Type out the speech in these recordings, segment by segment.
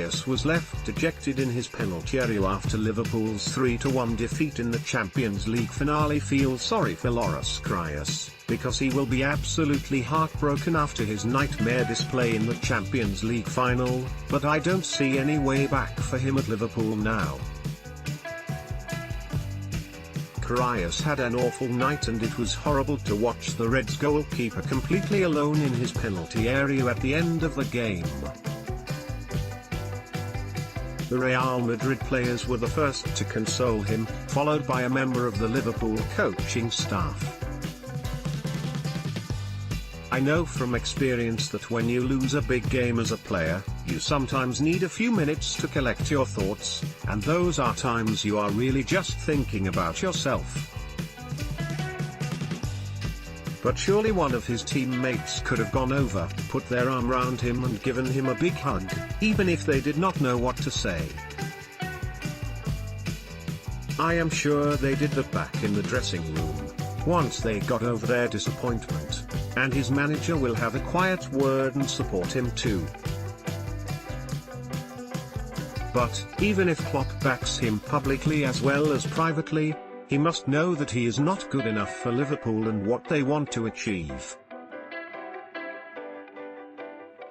Karius was left dejected in his penalty area after Liverpool's 3-1 defeat in the Champions League finale. Feel sorry for Flawed Karius, because he will be absolutely heartbroken after his nightmare display in the Champions League final, but I don't see any way back for him at Liverpool now. Karius had an awful night and it was horrible to watch the Reds goalkeeper completely alone in his penalty area at the end of the game. The Real Madrid players were the first to console him, followed by a member of the Liverpool coaching staff. I know from experience that when you lose a big game as a player, you sometimes need a few minutes to collect your thoughts, and those are times you are really just thinking about yourself. But surely one of his teammates could have gone over, put their arm around him and given him a big hug, even if they did not know what to say. I am sure they did that back in the dressing room, once they got over their disappointment. And his manager will have a quiet word and support him too. But, even if Klopp backs him publicly as well as privately, he must know that he is not good enough for Liverpool and what they want to achieve.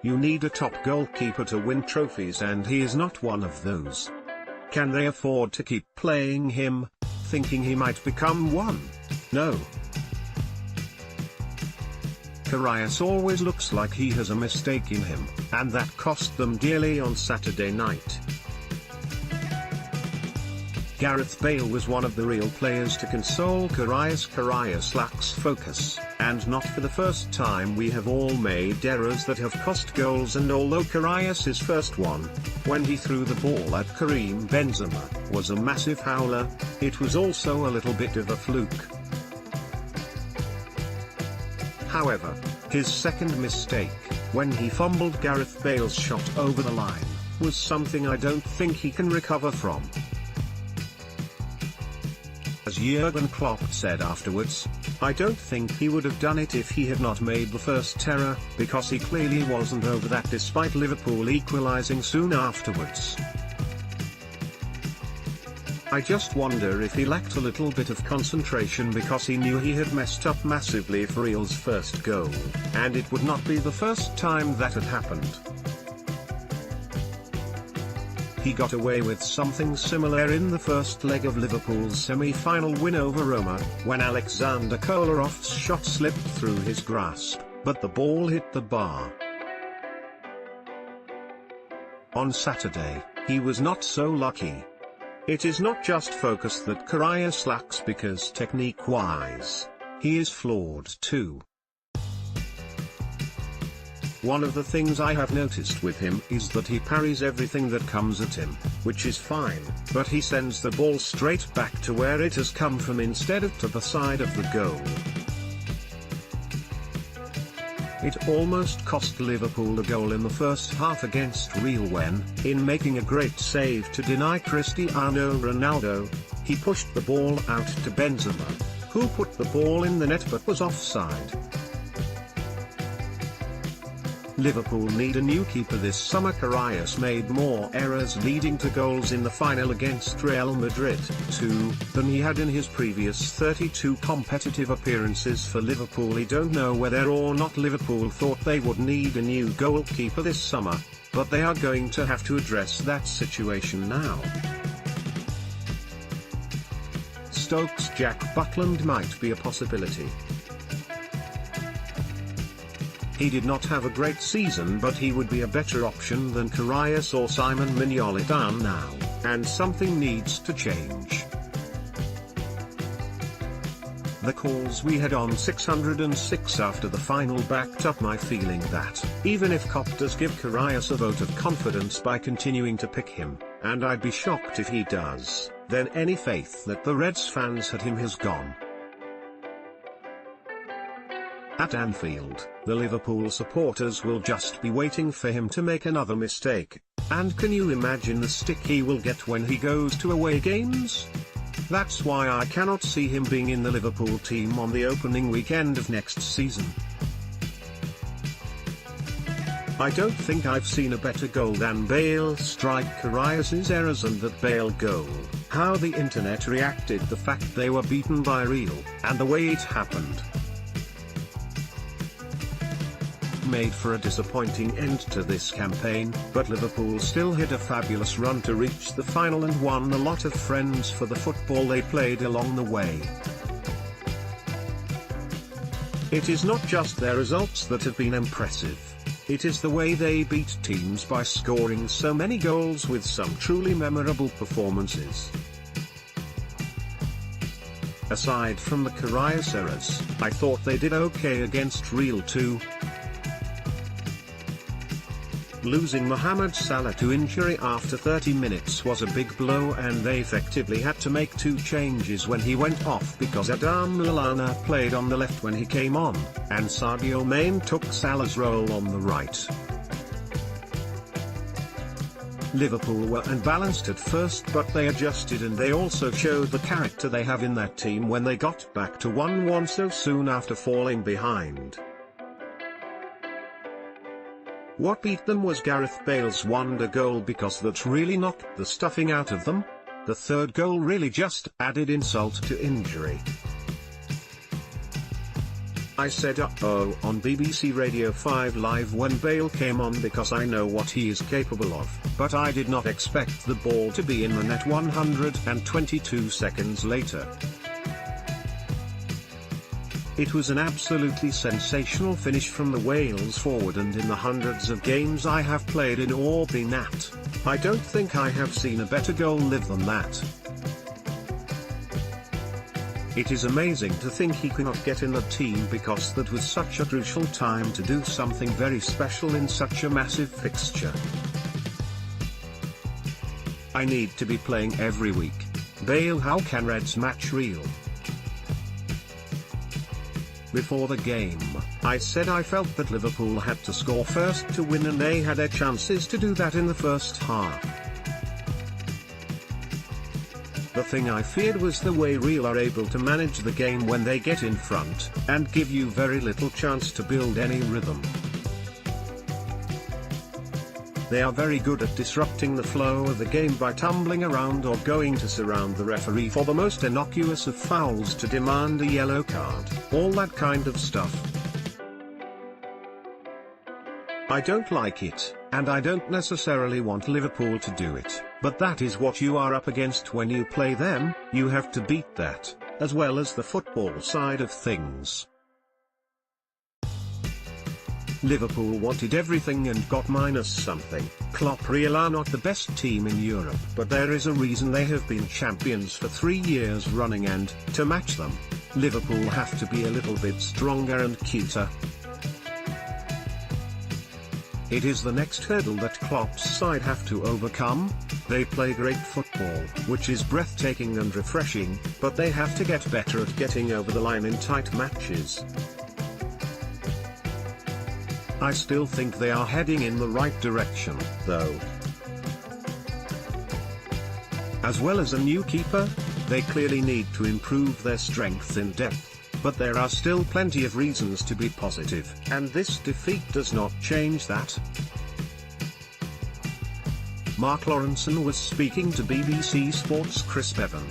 You need a top goalkeeper to win trophies and he is not one of those. Can they afford to keep playing him, thinking he might become one? No. Karius always looks like he has a mistake in him, and that cost them dearly on Saturday night. Gareth Bale was one of the real players to console Karius. Karius lacks focus, and not for the first time we have all made errors that have cost goals, and although Karius' first one, when he threw the ball at Karim Benzema, was a massive howler, it was also a little bit of a fluke. However, his second mistake, when he fumbled Gareth Bale's shot over the line, was something I don't think he can recover from. As Jurgen Klopp said afterwards, I don't think he would have done it if he had not made the first error, because he clearly wasn't over that despite Liverpool equalising soon afterwards. I just wonder if he lacked a little bit of concentration because he knew he had messed up massively for Real's first goal, and it would not be the first time that had happened. He got away with something similar in the first leg of Liverpool's semi-final win over Roma, when Alexander Kolarov's shot slipped through his grasp, but the ball hit the bar. On Saturday, he was not so lucky. It is not just focus that Karius lacks, because technique-wise, he is flawed too. One of the things I have noticed with him is that he parries everything that comes at him, which is fine, but he sends the ball straight back to where it has come from instead of to the side of the goal. It almost cost Liverpool a goal in the first half against Real when, in making a great save to deny Cristiano Ronaldo, he pushed the ball out to Benzema, who put the ball in the net but was offside. Liverpool need a new keeper this summer. Karius made more errors leading to goals in the final against Real Madrid, too, than he had in his previous 32 competitive appearances for Liverpool. I don't know whether or not Liverpool thought they would need a new goalkeeper this summer, but they are going to have to address that situation now. Stoke's Jack Buckland might be a possibility. He did not have a great season, but he would be a better option than Karius or Simon Mignolet are now, and something needs to change. The calls we had on 606 after the final backed up my feeling that, even if Klopp does give Karius a vote of confidence by continuing to pick him, and I'd be shocked if he does, then any faith that the Reds fans had him has gone. At Anfield, the Liverpool supporters will just be waiting for him to make another mistake, and can you imagine the stick he will get when he goes to away games? That's why I cannot see him being in the Liverpool team on the opening weekend of next season. I don't think I've seen a better goal than Bale strike Karius' errors and that Bale goal. How the internet reacted, the fact they were beaten by Real, and the way it happened. Made for a disappointing end to this campaign, but Liverpool still had a fabulous run to reach the final and won a lot of friends for the football they played along the way. It is not just their results that have been impressive. It is the way they beat teams by scoring so many goals with some truly memorable performances. Aside from the Karius errors, I thought they did okay against Real too. Losing Mohamed Salah to injury after 30 minutes was a big blow, and they effectively had to make 2 changes when he went off because Adam Lallana played on the left when he came on, and Sadio Mane took Salah's role on the right. Liverpool were unbalanced at first, but they adjusted, and they also showed the character they have in that team when they got back to 1-1 so soon after falling behind. What beat them was Gareth Bale's wonder goal, because that really knocked the stuffing out of them. The third goal really just added insult to injury. I said uh-oh on BBC Radio 5 Live when Bale came on because I know what he is capable of, but I did not expect the ball to be in the net 122 seconds later. It was an absolutely sensational finish from the Wales forward, and in the hundreds of games I have played in or been at, I don't think I have seen a better goal live than that. It is amazing to think he could not get in the team, because that was such a crucial time to do something very special in such a massive fixture. I need to be playing every week. Bale, how can Reds match Real? Before the game, I said I felt that Liverpool had to score first to win, and they had their chances to do that in the first half. The thing I feared was the way Real are able to manage the game when they get in front, and give you very little chance to build any rhythm. They are very good at disrupting the flow of the game by tumbling around or going to surround the referee for the most innocuous of fouls to demand a yellow card, all that kind of stuff. I don't like it, and I don't necessarily want Liverpool to do it, but that is what you are up against when you play them. You have to beat that, as well as the football side of things. Liverpool wanted everything and got minus something. Klopp Real are not the best team in Europe, but there is a reason they have been champions for 3 years running, and, to match them, Liverpool have to be a little bit stronger and cuter. It is the next hurdle that Klopp's side have to overcome. They play great football, which is breathtaking and refreshing, but they have to get better at getting over the line in tight matches. I still think they are heading in the right direction, though. As well as a new keeper, they clearly need to improve their strength in depth, but there are still plenty of reasons to be positive, and this defeat does not change that. Mark Lawrenson was speaking to BBC Sports' Chris Bevan.